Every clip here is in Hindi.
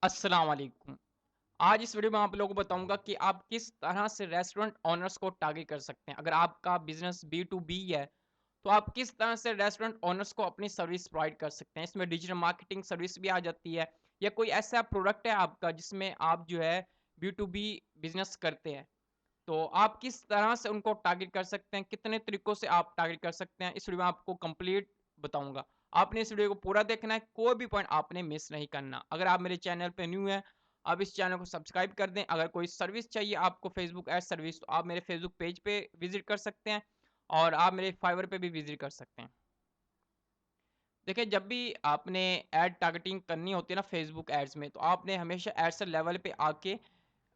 अस्सलाम वालेकुम। आज इस वीडियो में आप लोगों को बताऊँगा कि आप किस तरह से रेस्टोरेंट ओनर्स को टारगेट कर सकते हैं। अगर आपका बिज़नेस बी टू बी है, तो आप किस तरह से रेस्टोरेंट ओनर्स को अपनी सर्विस प्रोवाइड कर सकते हैं। इसमें डिजिटल मार्केटिंग सर्विस भी आ जाती है या कोई ऐसा प्रोडक्ट है आपका जिसमें आप जो है बी टू बी बिज़नेस करते हैं। तो आप किस तरह से उनको टारगेट कर सकते हैं, कितने तरीकों से आप टारगेट कर सकते हैं, इस वीडियो में आपको कंप्लीट बताऊँगा। आपने इस वीडियो को पूरा देखना है, कोई भी पॉइंट आपने मिस नहीं करना। अगर आप मेरे चैनल पे न्यू हैं, आप इस चैनल को सब्सक्राइब कर दें। अगर कोई सर्विस चाहिए आपको फेसबुक एड सर्विस, तो आप मेरे फेसबुक पेज पे विज़िट कर सकते हैं और आप मेरे फाइवर पे भी विज़िट कर सकते हैं। देखिए, जब भी आपने एड टारगेटिंग करनी होती है ना फेसबुक एड्स में, तो आपने हमेशा एड्स लेवल पे आके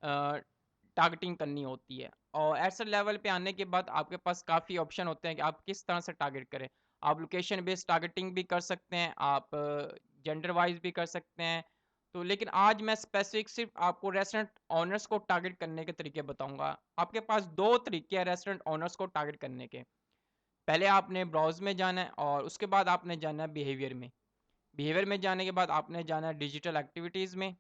टारगेटिंग करनी होती है और ऐसे लेवल पे आने के बाद आपके पास काफ़ी ऑप्शन होते हैं कि आप किस तरह से टारगेट करें। आप लोकेशन बेस्ड टारगेटिंग भी कर सकते हैं, आप जेंडर वाइज़ भी कर सकते हैं। तो लेकिन आज मैं स्पेसिफ़िक सिर्फ़ आपको रेस्टोरेंट ओनर्स को टारगेट करने के तरीके बताऊँगा। आपके पास 2 तरीके हैं रेस्टोरेंट ओनर्स को टारगेट करने के। पहले आपने ब्राउज़ में जाना है और उसके बाद आपने जाना है बिहेवियर में। बिहेवियर में जाने के बाद आपने जाना है डिजिटल एक्टिविटीज़ में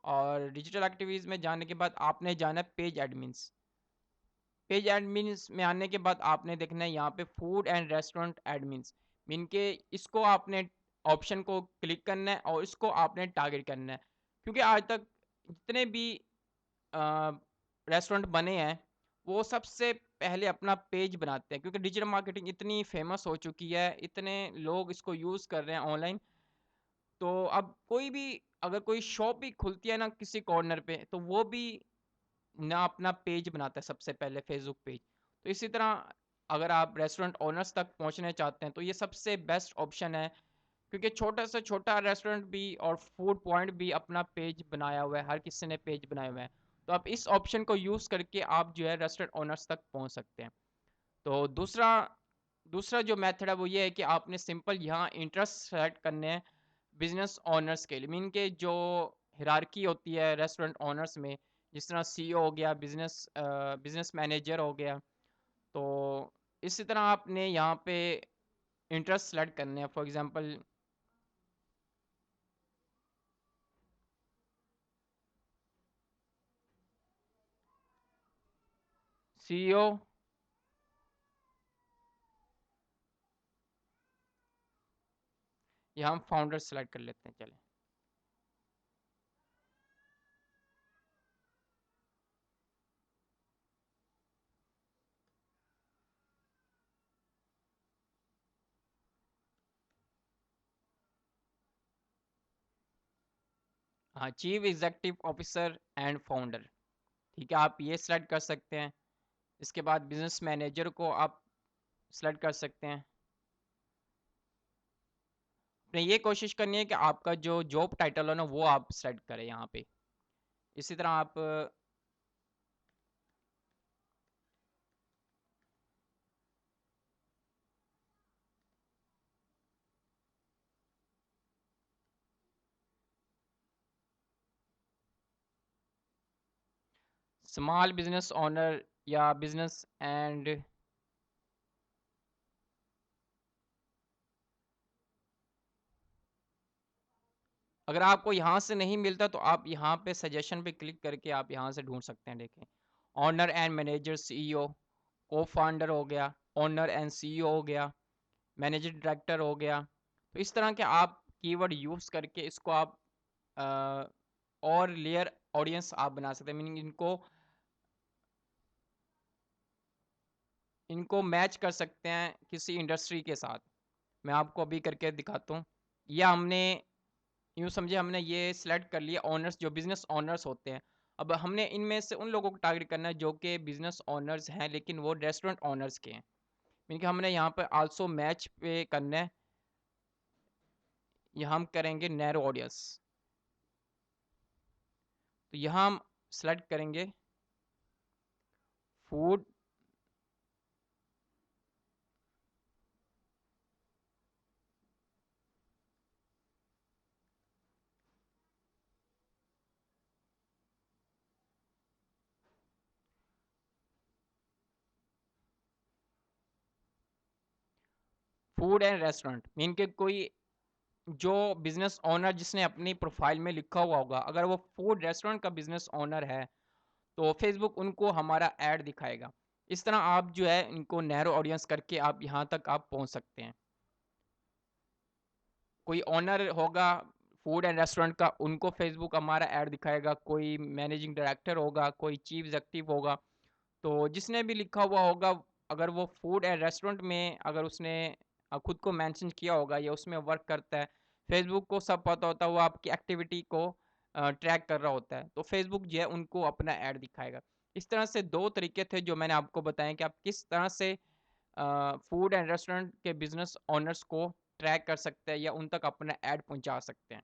और डिजिटल एक्टिविटीज़ में जाने के बाद आपने जाना है पेज एडमिन्स। पेज एडमिन्स में आने के बाद आपने देखना है यहाँ पे food and restaurant admins mean के इसको आपने ऑप्शन को क्लिक करना है और इसको आपने टारगेट करना है क्योंकि आज तक जितने भी रेस्टोरेंट बने हैं वो सबसे पहले अपना पेज बनाते हैं क्योंकि डिजिटल मार्केटिंग इतनी फेमस हो चुकी है, इतने लोग इसको यूज़ कर रहे हैं ऑनलाइन। तो अब कोई भी अगर कोई शॉप भी खुलती है ना किसी कॉर्नर पे, तो वो भी ना अपना पेज बनाता है सबसे पहले फेसबुक पेज। तो इसी तरह अगर आप रेस्टोरेंट ओनर्स तक पहुँचना चाहते हैं, तो ये सबसे बेस्ट ऑप्शन है क्योंकि छोटा से छोटा रेस्टोरेंट भी और फूड पॉइंट भी अपना पेज बनाया हुआ है, हर किसी ने पेज बनाए हुए हैं। तो आप इस ऑप्शन को यूज़ करके आप जो है रेस्टोरेंट ओनर्स तक पहुँच सकते हैं। तो दूसरा दूसरा जो मेथड है वो ये है कि आपने सिंपल यहाँ इंटरेस्ट सेट करने हैं बिजनेस ओनर्स के लिए, मीन के जो हिरारकी होती है रेस्टोरेंट ओनर्स में, जिस तरह सीईओ हो गया, बिजनेस मैनेजर हो गया। तो इसी तरह आपने यहाँ पे इंटरेस्ट सेलेक्ट करने हैं। फॉर एग्जांपल सीईओ, या हम फाउंडर सेलेक्ट कर लेते हैं, चलें। हाँ, chief executive officer and founder, ठीक है, आप ये सेलेक्ट कर सकते हैं। इसके बाद बिजनेस मैनेजर को आप सेलेक्ट कर सकते हैं। आपने ये कोशिश करनी है कि आपका जो जॉब टाइटल हो ना वो आप सेलेक्ट करें यहाँ पे। इसी तरह आप स्मॉल बिजनेस ओनर या बिजनेस एंड, अगर आपको यहाँ से नहीं मिलता तो आप यहाँ पे सजेशन पे क्लिक करके आप यहाँ से ढूंढ सकते हैं। देखें, ओनर एंड मैनेजर सीईओ, को फाउंडर हो गया, ओनर एंड सीईओ हो गया, मैनेजर डायरेक्टर हो गया। तो इस तरह के आप कीवर्ड यूज़ करके इसको आप अ, और लेयर ऑडियंस आप बना सकते हैं, मीनिंग इनको इनको मैच कर सकते हैं किसी इंडस्ट्री के साथ। मैं आपको अभी करके दिखाता हूँ। ये हमने यूँ समझिए हमने ये सिलेक्ट कर लिया ओनर्स, जो बिज़नेस ओनर्स होते हैं। अब हमने इनमें से उन लोगों को टारगेट करना है जो कि बिज़नेस ओनर्स हैं लेकिन वो रेस्टोरेंट ओनर्स के हैं। मीन कि हमने यहाँ पर आल्सो मैच पे करना है। यहाँ हम करेंगे नैरो ऑडियंस। तो यहाँ हम सेलेक्ट करेंगे food, food and restaurant, mean के कोई जो बिज़नेस ओनर जिसने अपनी प्रोफ़ाइल में लिखा हुआ होगा, अगर वो फूड रेस्टोरेंट का बिज़नेस ओनर है, तो फ़ेसबुक उनको हमारा ऐड दिखाएगा। इस तरह आप जो है इनको नैरो ऑडियंस करके आप यहाँ तक आप पहुँच सकते हैं। कोई ओनर होगा फूड एंड रेस्टोरेंट का, उनको फ़ेसबुक हमारा ऐड दिखाएगा, कोई मैनेजिंग डायरेक्टर होगा, कोई चीफ एग्ज़ेक्युटिव होगा, तो जिसने भी लिखा हुआ होगा, अगर वो फूड एंड रेस्टोरेंट में अगर उसने खुद को मेंशन किया होगा या उसमें वर्क करता है, फ़ेसबुक को सब पता होता है, वो आपकी एक्टिविटी को ट्रैक कर रहा होता है, तो फ़ेसबुक जो है उनको अपना ऐड दिखाएगा। इस तरह से 2 तरीके थे जो मैंने आपको बताए कि आप किस तरह से फूड एंड रेस्टोरेंट के बिज़नेस ओनर्स को ट्रैक कर सकते हैं या उन तक अपना ऐड पहुँचा सकते हैं।